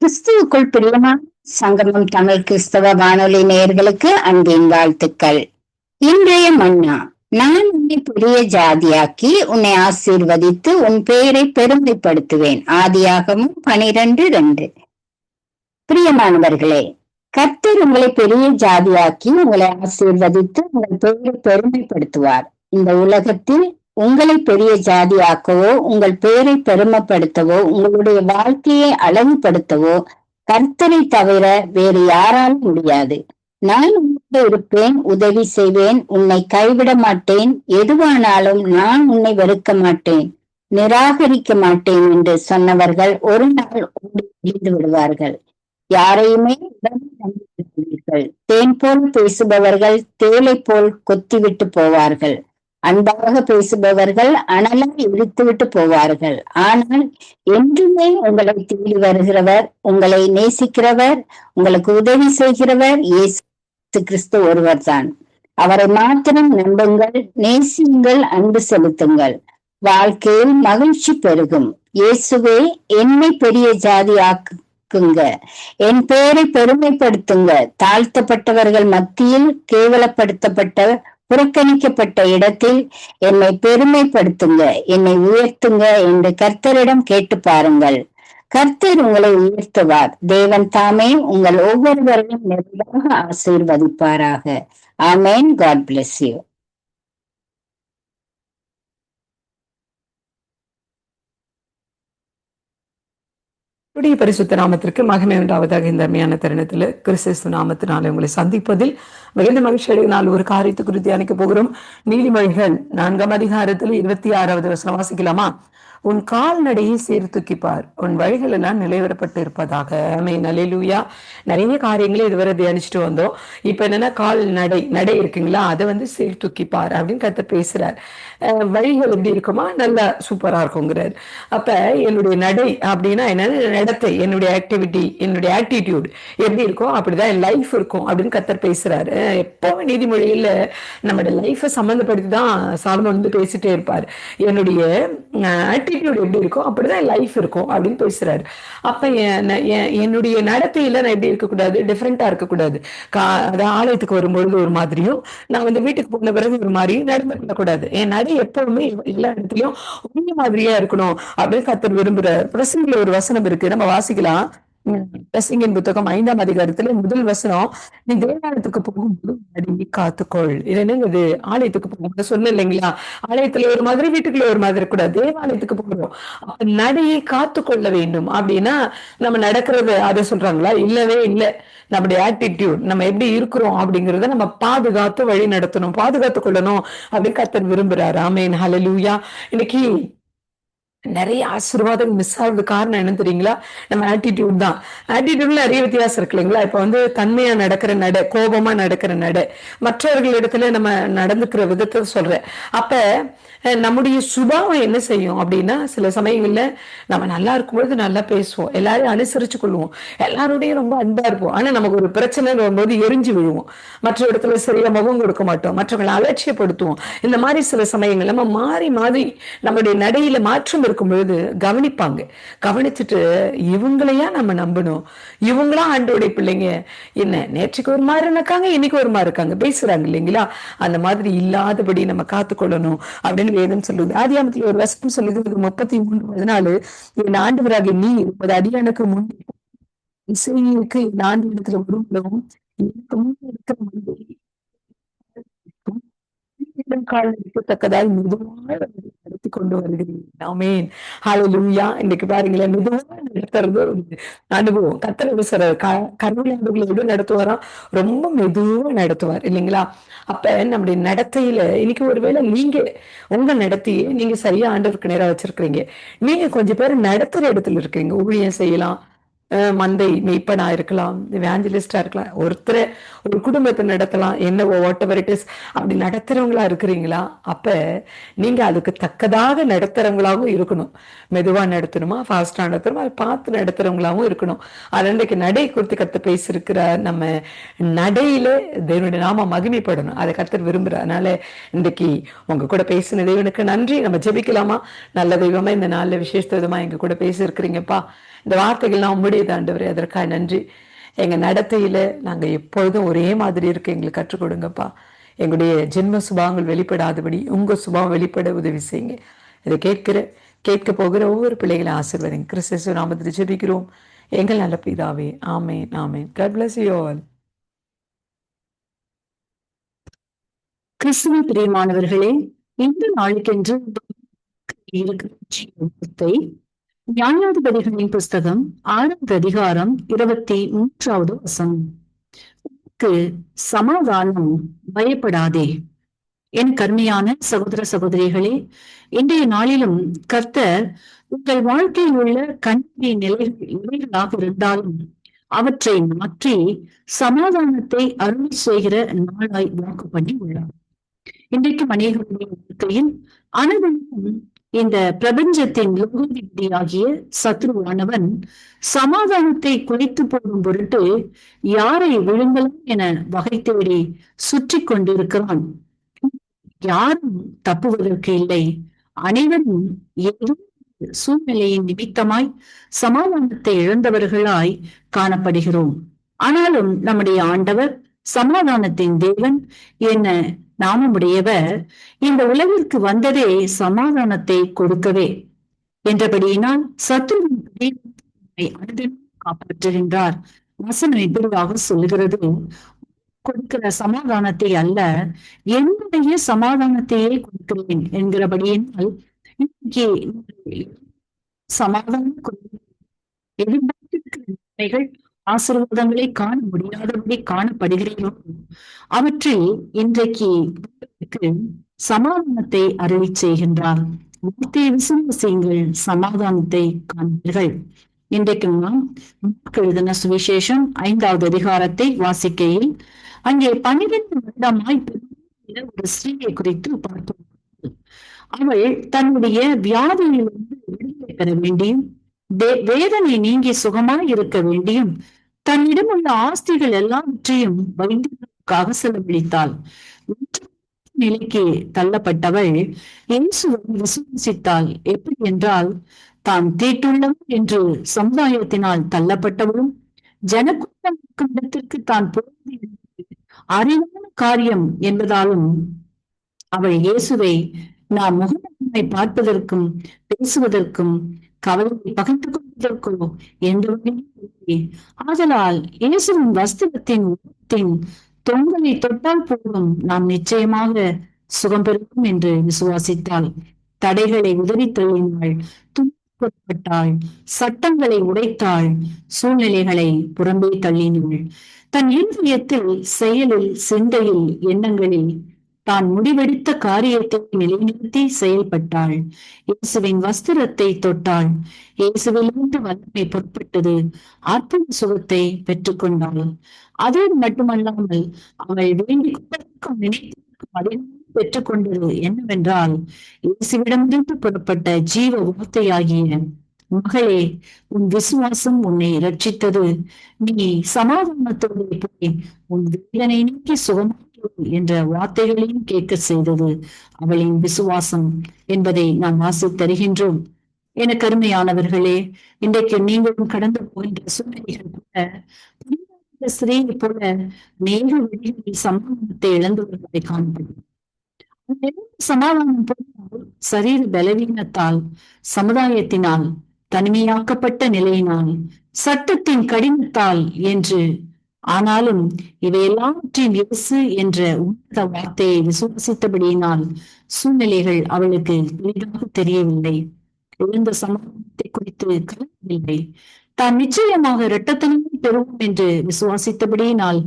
கிறிஸ்துவுக்குள் பிரியமான சங்கமம் தமிழ் கிறிஸ்தவ வானொலி நேயர்களுக்கு அன்பின் வாழ்த்துக்கள். இன்றைய மன்னா, நான் உன்னை பெரிய ஜாதியாக்கி உன்னை ஆசீர்வதித்து உன் பெயரை பெருமைப்படுத்துவேன். ஆதியாகமம் 12:2. பிரியமானவர்களே, கர்த்தர் உங்களை பெரிய ஜாதியாக்கி உங்களை ஆசீர்வதித்து உங்கள் பெயரை பெருமைப்படுத்துவார். இந்த உலகத்தில் உங்களை பெரிய ஜாதியாக்கவோ உங்கள் பெயரை பெருமைப்படுத்தவோ உங்களுடைய வாழ்க்கையை அழகுபடுத்தவோ கர்த்தரை தவிர வேறு யாராலும் முடியாது. நான் உன்னோடு இருப்பேன், உதவி செய்வேன், உன்னை கைவிட மாட்டேன், எதுவானாலும் நான் உன்னை வெறுக்க மாட்டேன், நிராகரிக்க மாட்டேன் என்று சொன்னவர்கள் ஒரு நாள் ஓடி ஒளிந்து விடுவார்கள். யாரையுமே உடனே நம்பிவிடுவீர்கள். தேன் போல் பேசுபவர்கள் தேளை போல் கொத்திவிட்டு போவார்கள். அன்பாக பேசுபவர்கள் அனலாய் இழுத்துவிட்டு போவார்கள். ஆனால் என்றுமே உங்களை தேடி வருகிறவர், உங்களை நேசிக்கிறவர், உங்களுக்கு உதவி செய்கிறவர் இயேசு கிறிஸ்து ஒருவர் தான். அவரை மாத்திரம் நம்புங்கள், நேசியுங்கள், அன்பு செலுத்துங்கள். வாழ்க்கையில் மகிழ்ச்சி பெருகும். இயேசுவே, என்னை பெரிய ஜாதி ஆக்குங்க, என் பெயரை பெருமைப்படுத்துங்க. தாழ்த்தப்பட்டவர்கள் மத்தியில், கேவலப்படுத்தப்பட்ட புறக்கணிக்கப்பட்ட இடத்தில் என்னை பெருமைப்படுத்துங்க, என்னை உயர்த்துங்க என்று கர்த்தரிடம் கேட்டு பாருங்கள். கர்த்தர் உங்களை உயர்த்துவார். தேவன் தாமே உங்கள் ஒவ்வொருவரையும் நிறைவாக ஆசீர்வதிப்பாராக. ஆமென். God bless you. பரிசுத்த நாமத்திற்கு மகிமை உண்டாவதாக. இந்த அருமையான தருணத்துல கிறிஸ்து நாமத்தினாலே உங்களை சந்திப்பதில் மிகுந்த மகிழ்ச்சி அடைகினால் ஒரு காரியத்தை குறித்து தியானிக்க போகிறோம். நீதிமொழிகள் 4 26 வசனம் வாசிக்கலாமா? உன் கால்நடையை சீர்தூக்கிப்பார், உன் வழிகள் எல்லாம் நிலைவரப்பட்டு இருப்பதாக. ஆமென். அல்லேலூயா. நிறைய காரியங்களை இதுவரை தியானிச்சுட்டு வந்தோம். இப்ப என்னன்னா, நடை இருக்குங்களா, அதை சீர்தூக்கிப்பார் அப்படின்னு கர்த்தர் பேசுறார். வழிகள் எப்படி இருக்குமா? நல்லா சூப்பரா இருக்குங்கிறார். அப்ப என்னுடைய நடை அப்படின்னா என்னன்னு, நடத்தை, என்னுடைய ஆக்டிவிட்டி, என்னுடைய ஆட்டிடியூட் எப்படி இருக்கும் அப்படிதான் என் லைஃப் இருக்கும் அப்படின்னு கர்த்தர் பேசுறாரு. எப்பவுமே நீதிமொழியில நம்மளோட லைஃபை சம்மந்தப்படுத்தி தான் சாலமோன் பேசிட்டே இருப்பார். என்னுடைய ஆட்டிடியூட் எப்படி இருக்கும் அப்படிதான் என் லைஃப் இருக்கும் அப்படின்னு பேசுறாரு. அப்ப என்னுடைய நடத்தையில நான் எப்படி இருக்கக்கூடாது, டிஃப்ரெண்டா இருக்கக்கூடாது. அதாவது ஆலயத்துக்கு வரும்பொழுது ஒரு மாதிரியும், நான் வீட்டுக்கு போன பிறகு ஒரு மாதிரியும் நடந்து கொள்ளக்கூடாது. என் நடை எப்பவுமே எல்லா இடத்துலயும் ஒரே மாதிரியா இருக்கணும் அப்படின்னு கர்த்தர் விரும்புறார். பிரசங்கில ஒரு வசனம் இருக்கு, நம்ம வாசிக்கலாம். பிரசங்கின் புத்தகம் 5ஆம் அதிகாரத்துல முதல் வசனம், நீ தேவாலயத்துக்கு போகும்போது நடிகை காத்துக்கொள். இது என்னங்கிறது, ஆலயத்துக்கு போகும்போது சொன்ன இல்லைங்களா, ஆலயத்துல ஒரு மாதிரி வீட்டுக்குள்ள ஒரு மாதிரி இருக்கக்கூடாது. தேவாலயத்துக்கு போகிறோம், அப்ப நடையை காத்துக்கொள்ள வேண்டும். அப்படின்னா நம்ம நடக்கிறது அதை சொல்றாங்களா? இல்லவே இல்லை. நம்முடைய ஆட்டிடியூட், நம்ம எப்படி இருக்கிறோம் அப்படிங்கறத நம்ம பாதுகாத்து வழி நடத்தணும், பாதுகாத்து கொள்ளணும் அப்படின்னு கர்த்தர் விரும்புறாரு. ஆமென். ஹல்லேலூயா. இன்னைக்கு நிறைய ஆசீர்வாதம் மிஸ் ஆகுறது காரணம் என்ன தெரியுங்களா? நம்ம ஆட்டிடியூட் தான். ஆட்டிடியூட்ல நிறைய வித்தியாசம் இருக்கு இல்லைங்களா? இப்ப தன்மையா நடக்கிற நட, கோபமா நடக்கிற நட, மற்றவர்களிடத்துல நம்ம நடந்துக்கிற விதத்தை சொல்றேன். அப்ப நம்முடைய சுபாவம் என்ன செய்யும் அப்படின்னா, சில சமயங்கள்ல நம்ம நல்லா இருக்கும்போது நல்லா பேசுவோம், எல்லாரையும் அனுசரிச்சு கொள்வோம், எல்லாரோடையும் ரொம்ப அன்பா இருப்போம். ஆனா நமக்கு ஒரு பிரச்சனை வரும்போது எரிஞ்சு விழுவோம், மற்ற இடத்துல சரியா முகம் கொடுக்க மாட்டோம், மற்றவங்களை அலட்சியப்படுத்துவோம். இந்த மாதிரி சில சமயங்கள் நம்ம மாறி மாறி நம்முடைய நடையில மாற்றம் இருக்கும் பொழுது கவனிப்பாங்க. கவனிச்சுட்டு இவங்களையா நம்ம நம்பணும், இவங்களா ஆண்டோடைய பிள்ளைங்க, என்ன நேற்றுக்கு ஒரு மாதிரி இருக்காங்க, இன்னைக்கு ஒரு மாதிரி இருக்காங்க, பேசுறாங்க இல்லைங்களா? அந்த மாதிரி இல்லாதபடி நம்ம காத்துக்கொள்ளணும் அப்படின்னு வேதம் சொல்லுது. ஆதியாகமத்துல ஒரு வசனம் சொல்லுது, 33:14, என் ஆண்டவராகிய நீ உமது அடியானுக்கு முன் இசைக்கு என் ஆண்டவரிடத்துல வரும்பொழுதும் எனக்கு முன் இருக்கிற மனிதரை கால் இருக்கத்தக்கதாய் மெதுவாக நடத்தி கொண்டு வருகிறேன். ஆமென். ஹல்லேலூயா. இன்னைக்கு பாருங்களேன், மெதுவாக நடத்துறது ஒரு அனுபவம். கர்த்தர் சொல்ற கருவிழாண்டுகளோடு நடத்துவாராம், ரொம்ப மெதுவா நடத்துவார் இல்லைங்களா? அப்ப நம்முடைய நடத்தையில இன்னைக்கு ஒருவேளை நீங்க உங்க நடத்தையை நீங்க சரியா ஆண்டவருக்கு நேரா வச்சிருக்கிறீங்க, நீங்க கொஞ்சம் பேர் நடத்துற இடத்துல இருக்கீங்க, ஊழியம் செய்யலாம், மந்தை மெய்ப்பனா இருக்கலாம், இவாஞ்சலிஸ்டா இருக்கலாம், ஒருத்தரை ஒரு குடும்பத்தை நடத்தலாம், என்னவோ வாட் எவர் இட் இஸ், அப்படி நடத்துறவங்களா இருக்கிறீங்களா? அப்ப நீங்க அதுக்கு தக்கதாக நடத்துறவங்களாவும் இருக்கணும். மெதுவா நடத்தணுமா, ஃபாஸ்டா நடத்தணுமா, அதை பார்த்து நடத்துறவங்களாவும் இருக்கணும். அது இன்றைக்கு நடை குறித்து கத்து பேசியிருக்கிற நம்ம நடையில தேவனுடைய நாம மகிமைப்படணும், அதை கத்தர் விரும்புற. அதனால இன்றைக்கு உங்க கூட பேசின தேவனுக்கு நன்றி. நம்ம ஜெபிக்கலாமா? நல்ல தெய்வமா இந்த நாள்ல விசேஷ விதமா எங்க கூட பேசியிருக்கிறீங்கப்பா. இந்த வார்த்தைகள்லாம் உம்முடையது ஆண்டவரே, அதற்காக நன்றி. எங்க நடத்தையில நாங்க எப்பொழுதும் ஒரே மாதிரி இருக்க எங்களுக்கு கற்றுக் கொடுங்கப்பா. எங்களுடைய ஜென்ம சுபாவங்கள் வெளிப்படாதபடி உங்க சுபாவம் வெளிப்பட உதவி செய்யுங்க. இதை கேட்க போகிற ஒவ்வொரு பிள்ளைகளை ஆசீர்வதிங்க. கிறிஸ்து நாமத்தில் ஜெபிக்கிறோம் எங்கள் நல்ல பிதாவே. ஆமென், ஆமென். God bless you all. கிறிஸ்துவ பிரியமானவர்களே, இந்த நாளுக்கென்று இருக்கிற ஜீவத்தை நியாயாதிபதிகளின் புஸ்தகம் 6வது அதிகாரம் 23வது வசனம். உனக்கு சமாதானம், பயப்படாதே. என் கருமையான சகோதர சகோதரிகளே, இன்றைய நாளிலும் கர்த்தர் உங்கள் வாழ்க்கையில் உள்ள கண்ணீரி நிலைகளாக இருந்தாலும் அவற்றை மாற்றி சமாதானத்தை அருள் செய்கிற நாளாய் வாக்கு பண்ணி உள்ளார். இன்றைக்கும் அநேகருடைய வாழ்க்கையில் அனைவருக்கும் இந்த பிரபஞ்சத்தின் லோகாதிபதியாகிய சத்ருவானவன் சமாதானத்தை குறைத்து போடும் பொருட்டு யாரை விழுங்கலாம் என வகை தேடி சுற்றி கொண்டிருக்கிறான். யாரும் தப்புவதற்கு இல்லை. அனைவரும் ஏதோ சூழ்நிலையின் நிமித்தமாய் சமாதானத்தை இழந்தவர்களாய் காணப்படுகிறோம். ஆனாலும் நம்முடைய ஆண்டவர் சமாதானத்தின் தேவன் என்ன நாமமுடையவர் இந்த உலகிற்கு வந்ததே சமாதானத்தை கொடுக்கவே என்றபடியினால் சத்துருவின் அனுதினம் காப்பாற்றுகின்றார். வசனம் இப்படியாக சொல்லுகிறது, கொடுக்கிற சமாதானத்தை அல்ல, என்னுடைய சமாதானத்தையே கொடுக்கிறேன் என்கிறபடியினால் இன்னைக்கு சமாதானம் எதிர்பார்த்திருக்கிற நன்மைகள் ஆசீர்வாதங்களை காண முடியாதபடி காணப்படுகிறீர்களோ அவற்றில் இன்றைக்கு சமாதானத்தை அருளி செய்கின்றார். வார்த்தையை விசுவாசியுங்கள், சமாதானத்தை காண்பீர்கள். இன்றைக்கு நாம் எழுதின சுவிசேஷம் 5வது அதிகாரத்தை வாசிக்கையில் அங்கே 12 வருடமாய் ஒரு ஸ்திரீயை குறித்து பார்த்தோம். அவள் தன்னுடைய வியாதியிலிருந்து விடுதலை பெற வேண்டியும் வேதனை நீங்கி சுகமாய் இருக்க வேண்டியும் தன்னிடம் உள்ள ஆஸ்திகள் எல்லாவற்றையும் வைத்தியர்களுக்காக செலவழித்தாள். நிலைக்கு தள்ளப்பட்டவள் இயேசுவை விசுவாசித்தாள். எப்படி என்றால், தான் தீட்டுள்ளவள் என்று சமுதாயத்தினால் தள்ளப்பட்டவளும் ஜனக்கூட்டம் இடத்திற்கு தான் போவது அறிவான காரியம் என்பதாலும் அவள் இயேசுவை நாம் முகமுகமாய் பார்ப்பதற்கும் பேசுவதற்கும் கவலையை பகிர்ந்து கொள்வதற்கோ என்று ஆதலால் இயேசுவின் வஸ்திரத்தின் தொங்கலை தொட்டால் போதும் நாம் நிச்சயமாக சுகம் பெறுவோம் என்று விசுவாசித்தாள். தடைகளை உதறி தள்ளினாள், துன்பப்பட்டாள், சட்டங்களை உடைத்தாள், சூழ்நிலைகளை புறம்பே தள்ளினாள். தன் இருதயத்தில், செயலில், சிந்தையில், எண்ணங்களில் தான் முடிவெடுத்த காரியத்தை நிலைநிறுத்தி செயல்பட்டாள். இயேசுவின் வஸ்திரத்தை தொட்டாள். இயேசுவிலிருந்து வல்லமை புறப்பட்டது. அற்புத சுகத்தை பெற்றுக்கொண்டாள். அதோடு மட்டுமல்லாமல் அவள் வேண்டிக் கொண்டதற்கும் நினைத்ததற்கும் அதிகம் பெற்றுக்கொண்டது என்னவென்றால், இயேசுவிடமிருந்து புறப்பட்ட ஜீவ வார்த்தையாகிய, மகளே, உன் விசுவாசம் உன்னை இரட்சித்தது, நீ சமாதானத்தோடு போய் உன் வேதனை நீக்கி சுகமாக என்ற வார்த்தைகளையும் கேட்க செய்தது அவளின் விசுவாசம் என்பதை நாம் வாசித்தருகின்றோம். என கருமையானவர்களே, இன்றைக்கு நீங்களும் கடந்து போகின்ற சூழ்நிலைகள் கூட ஸ்திரீயை போல நேர வழிகளில் சமாதானத்தை இழந்தவர்களை காணப்படும். சமாதானம் போனால் சரீர பலவீனத்தால், சமுதாயத்தினால், தனிமையாக்கப்பட்ட நிலையினால், சட்டத்தின் கடினத்தால் என்று, ஆனாலும் இவை எல்லாவற்றையும் இயேசு என்ற உன்னத வார்த்தையை விசுவாசித்தபடியினால் சூழ்நிலைகள் அவளுக்கு எளிதாக தெரியவில்லை. எழுந்த சமாதானத்தை குறித்து கலங்கவில்லை. தான் நிச்சயமாக இரட்டத்தனமே பெறுவோம் என்று விசுவாசித்தபடியினால்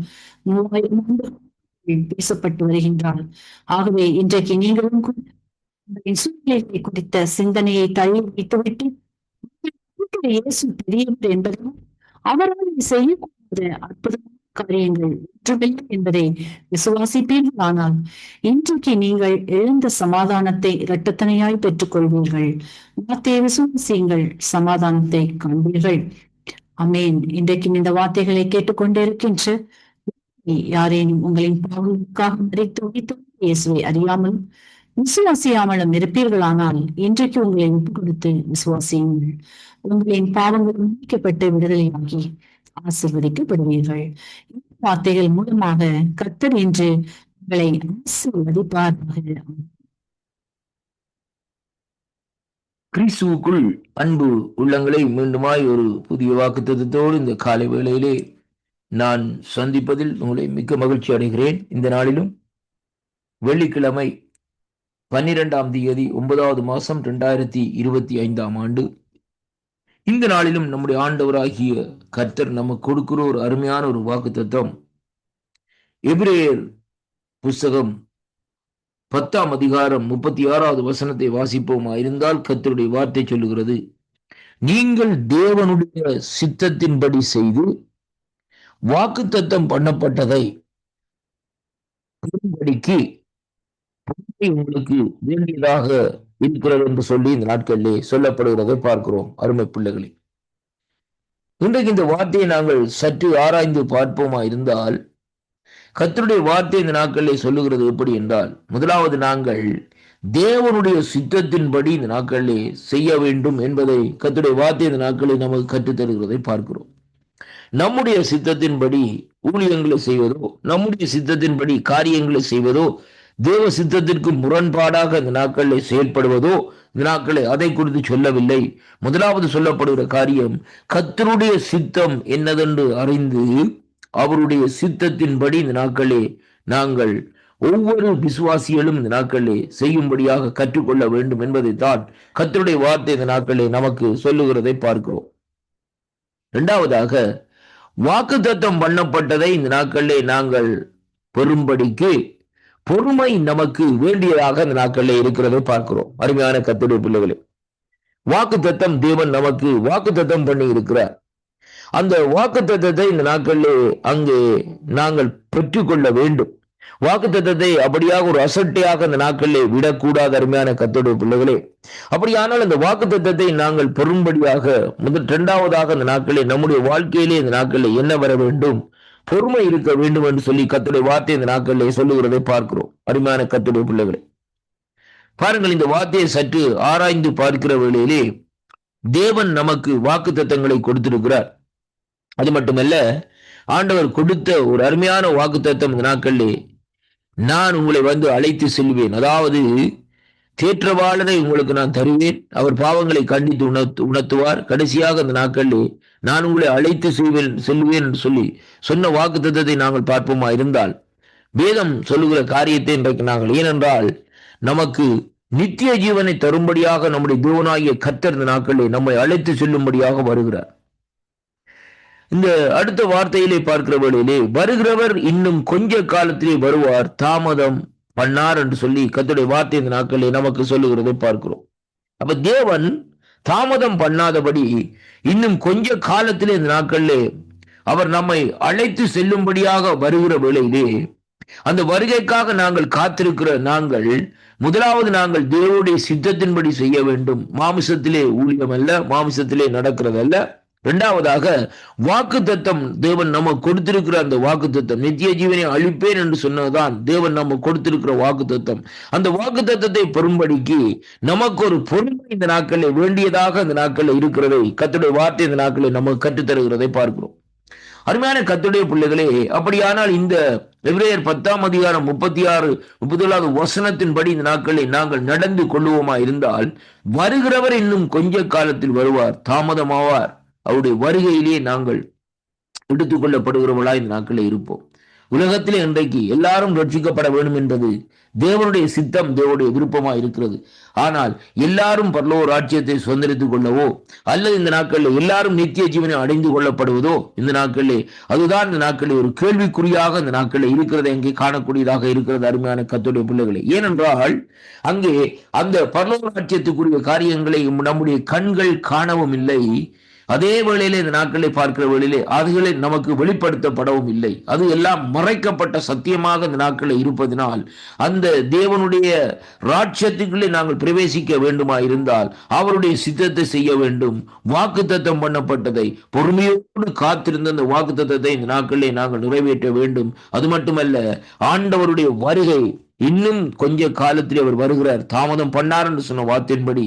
3000 பேசப்பட்டு வருகின்றாள். ஆகவே இன்றைக்கு நீங்களும் சூழ்நிலைகளை குறித்த சிந்தனையை தள்ளி வைத்துவிட்டு இயேசு பெரியவர் என்பதும் அவரால் செய்யக்கூடிய அற்புதமான காரியங்கள் ஒன்றுமில்லை என்பதை விசுவாசிப்பீர்கள். ஆனால் இன்றைக்கு நீங்கள் எழுந்த சமாதானத்தை இரட்டத்தனையாய் பெற்றுக் கொள்வீர்கள். வார்த்தையை விசுவாசியுங்கள், சமாதானத்தை காண்பீர்கள். அமேன். இன்றைக்கும் இந்த வார்த்தைகளை கேட்டுக்கொண்டிருக்கின்ற யாரேனும் உங்களின் பாவங்களுக்காக மரித்து உயிர்த்த இயேசுவை அறியாமலும் விசுவாசியாமலும் இருப்பீர்களானால் இன்றைக்கு உங்களை ஒப்புக் கொடுத்து விசுவாசியுங்கள். உங்களின் பாவங்கள் மன்னிக்கப்பட்டு விடுதலையாகி ஆசீர்வதிக்கப்படுவீர்கள். இந்த வார்த்தைகள் மூலமாக கர்த்தர் இன்று உங்களை ஆசீர்வதிப்பார்கள். கிறிஸ்துவுக்குள் அன்பு உள்ளங்களை மீண்டுமாய் ஒரு புதிய வாக்குத்தத்தத்தோடு இந்த காலை வேளையிலே நான் சந்திப்பதில் உங்களை மிக்க மகிழ்ச்சி அடைகிறேன். இந்த நாளிலும் வெள்ளிக்கிழமை 12ஆம் தேதி 9வது மாசம் 2025ஆம் ஆண்டு. இந்த நாளிலும் நம்முடைய ஆண்டவராகிய கர்த்தர் நமக்கு கொடுக்கிற ஒரு அருமையான ஒரு வாக்குத்தத்தம் எபிரேயர் புஸ்தகம் 10ஆம் அதிகாரம் 36வது வசனத்தை வாசிப்போமா இருந்தால் கர்த்தருடைய வார்த்தை சொல்லுகிறது, நீங்கள் தேவனுடைய சித்தத்தின்படி செய்து வாக்குத்தத்தம் பண்ணப்பட்டதை உங்களுக்கு வேண்டியதாக இருக்கிறது என்று சொல்லி இந்த நாட்களிலே சொல்லப்படுகிறதை பார்க்கிறோம். அருமை பிள்ளைகளே, இன்றைக்கு இந்த வார்த்தையை நாங்கள் சற்று ஆராய்ந்து பார்ப்போமா இருந்தால் கர்த்தருடைய வார்த்தை இந்த நாட்களிலே சொல்லுகிறது எப்படி என்றால், முதலாவது நாங்கள் தேவனுடைய சித்தத்தின்படி இந்த நாட்களிலே செய்ய வேண்டும் என்பதை கர்த்தருடைய வார்த்தை இந்த நாட்களில் நமக்கு கற்றுத்தருகிறதை பார்க்கிறோம். நம்முடைய சித்தத்தின்படி ஊழியங்களை செய்வதோ, நம்முடைய சித்தத்தின்படி காரியங்களை செய்வதோ, தேவ சித்தத்திற்கு முரண்பாடாக இந்த நாட்களில் செயல்படுவதோ இந்த நாட்களை அதை குறித்து சொல்லவில்லை. முதலாவது சொல்லப்படுகிற காரியம் கர்த்தருடைய சித்தம் என்னதென்று அறிந்து அவருடைய சித்தத்தின்படி இந்த நாட்களே நாங்கள் ஒவ்வொரு விசுவாசிகளும் இந்த நாட்களே செய்யும்படியாக கற்றுக்கொள்ள வேண்டும் என்பதைத்தான் கர்த்தருடைய வார்த்தை இந்த நாட்களே நமக்கு சொல்லுகிறதை பார்க்கிறோம். இரண்டாவதாக, வாக்குத்தத்தம் பண்ணப்பட்டதை இந்த நாட்களிலே நாங்கள் பெறும்படிக்கு பொறுமை நமக்கு வேண்டியதாக இந்த நாட்களிலே இருக்கிறதை பார்க்கிறோம். அருமையான கர்த்தருடைய பிள்ளைகளே, வாக்குத்தத்தம் தேவன் நமக்கு வாக்குத்தத்தம் பண்ணி இருக்கிறார். அந்த வாக்குத்தத்தத்தை இந்த நாட்களிலே அங்கே நாங்கள் பெற்றுக்கொள்ள வேண்டும். வாக்குத்தத்தத்தை அப்படியாக ஒரு அசட்டையாக அந்த நாட்களிலே விடக்கூடாது. அருமையான கர்த்தருடைய பிள்ளைகளே, அப்படியானால் அந்த வாக்குத்தத்தத்தை நாங்கள் பெறும்படியாக இரண்டாவதாக அந்த நாட்களே நம்முடைய வாழ்க்கையிலே இந்த நாட்களிலே என்ன வர வேண்டும்? பொறுமை இருக்க வேண்டும் என்று சொல்லி கர்த்தருடைய வார்த்தை இந்த நாட்களிலே சொல்லுகிறதை பார்க்கிறோம். அருமையான கர்த்தருடைய பிள்ளைகளே, பாருங்கள், இந்த வார்த்தையை சற்று ஆராய்ந்து பார்க்கிற வேளையிலே தேவன் நமக்கு வாக்குத்தத்தங்களை கொடுத்திருக்கிறார். அது மட்டுமல்ல, ஆண்டவர் கொடுத்த ஒரு அருமையான வாக்குத்தத்தம் இந்த நாட்களிலே, நான் உங்களை அழைத்து செல்வேன், அதாவது தேற்றவாளரை உங்களுக்கு நான் தருவேன், அவர் பாவங்களை கண்டித்து உணர்த்துவார், கடைசியாக அந்த நாட்களிலே நான் உங்களை அழைத்து செல்வேன் என்று சொல்லி சொன்ன வாக்குத்தத்தத்தை நாங்கள் பார்ப்போமா இருந்தால், வேதம் சொல்லுகிற காரியத்தை இன்றைக்கு நாங்கள், ஏனென்றால் நமக்கு நித்திய ஜீவனை தரும்படியாக நம்முடைய தேவனாகிய கர்த்தர் இந்த நாட்களிலே நம்மை அழைத்து செல்லும்படியாக வருகிறார். இந்த அடுத்த வார்த்தையிலே பார்க்கிற வேளையிலே, வருகிறவர் இன்னும் கொஞ்ச காலத்திலே வருவார், தாமதம் பண்ணார் என்று சொல்லி கர்த்தருடைய வார்த்தை இந்த நாட்களிலே நமக்கு சொல்லுகிறதை பார்க்கிறோம். அப்ப தேவன் தாமதம் பண்ணாதபடி இன்னும் கொஞ்ச காலத்திலே இந்த நாட்களிலே அவர் நம்மை அழைத்து செல்லும்படியாக வருகிற வேளையிலே, அந்த வருகைக்காக நாங்கள் காத்திருக்கிற நாங்கள் முதலாவது நாங்கள் தேவனுடைய சித்தத்தின்படி செய்ய வேண்டும். மாமிசத்திலே ஊழியம் அல்ல, மாமிசத்திலே நடக்கிறதல்ல. இரண்டாவதாக, வாக்குத்தத்தம் தேவன் நம்ம கொடுத்திருக்கிற அந்த வாக்குத்தத்தம், நித்திய ஜீவனை அழிப்பேன் என்று சொன்னதுதான் தேவன் நம்ம கொடுத்திருக்கிற வாக்குத்தத்தம். அந்த வாக்குத்தத்தத்தை பெறும்படிக்கு நமக்கு ஒரு பொறுமை இந்த நாட்களில் வேண்டியதாக இந்த நாட்களில் இருக்கிறதை கர்த்தருடைய வார்த்தை இந்த நாட்களில் நமக்கு கற்றுத்தருகிறதை பார்க்கிறோம். அருமையான கர்த்தருடைய பிள்ளைகளே, அப்படியானால் இந்த எபிரேயர் 10ஆம் அதிகாரம் 36-37 வசனத்தின்படி இந்த நாட்களில் நாங்கள் நடந்து கொள்ளுவோமா இருந்தால், வருகிறவர் இன்னும் கொஞ்ச காலத்தில் வருவார், தாமதமாவார், அவருடைய வருகையிலேயே நாங்கள் எடுத்துக் கொள்ளப்படுகிறவர்களா இந்த நாட்களில் இருப்போம். உலகத்திலே இன்றைக்கு எல்லாரும் ரட்சிக்கப்பட வேண்டும் என்பது தேவனுடைய சித்தம், தேவனுடைய விருப்பமா இருக்கிறது. ஆனால் எல்லாரும் பரலோக ராஜ்யத்தை சுதந்திரித்துக் கொள்ளவோ அல்லது இந்த நாட்களில் எல்லாரும் நித்திய ஜீவனை அடைந்து கொள்ளப்படுவதோ இந்த நாட்களிலே, அதுதான் இந்த நாட்களில் ஒரு கேள்விக்குறியாக இந்த நாட்களில் இருக்கிறது, எங்கே காணக்கூடியதாக இருக்கிறது. அருமையான கர்த்தருடைய பிள்ளைகளை, ஏனென்றால் அங்கே அந்த பரலோக ராஜ்யத்துக்குரிய காரியங்களை நம்முடைய கண்கள் காணவும் இல்லை, அதே வேளையிலே இந்த நாட்களை பார்க்கிற வேளையிலே அதுகளை நமக்கு வெளிப்படுத்தப்படவும் இல்லை. அது எல்லாம் மறைக்கப்பட்ட சத்தியமாக இந்த நாட்களில் இருப்பதனால் அந்த தேவனுடைய ராட்சத்துக்குள்ளே நாங்கள் பிரவேசிக்க வேண்டுமா இருந்தால் அவருடைய சித்தத்தை செய்ய வேண்டும். வாக்குத்தத்தம் பண்ணப்பட்டதை பொறுமையோடு காத்திருந்த அந்த வாக்குத்தத்தத்தை இந்த நாட்களிலே நாங்கள் நிறைவேற்ற வேண்டும். அது மட்டுமல்ல, ஆண்டவருடைய வருகை இன்னும் கொஞ்ச காலத்தில் அவர் வருகிறார், தாமதம் பண்ணார் என்று சொன்ன வார்த்தையின்படி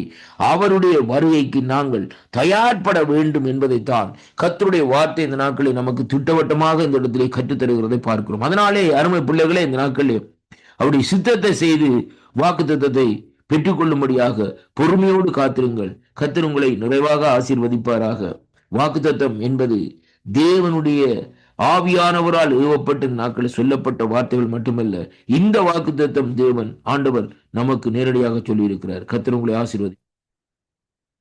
அவருடைய வருகைக்கு நாங்கள் தயார்பட வேண்டும் என்பதைத்தான் கர்த்தருடைய வார்த்தை இந்த நாட்களில் நமக்கு திட்டவட்டமாக இந்த இடத்திலே கற்றுத்தருகிறதை பார்க்கிறோம். அதனாலே அருமை பிள்ளைகளே, இந்த நாட்களிலே அவருடைய சித்தத்தை செய்து வாக்குத்தத்தத்தை பெற்றுக்கொள்ளும்படியாக பொறுமையோடு காத்திருங்கள். கர்த்தர் உங்களை நிறைவாக ஆசீர்வதிப்பாராக. வாக்குத்தத்தம் என்பது தேவனுடைய ஆவியானவரால் ஏவப்பட்ட நாட்களில் சொல்லப்பட்ட வார்த்தைகள் மட்டுமல்ல, இந்த வாக்குத்தத்தம் தேவன் ஆண்டவர் நமக்கு நேரடியாக சொல்லி இருக்கிறார். கர்த்தர் உங்களை ஆசீர்வதி.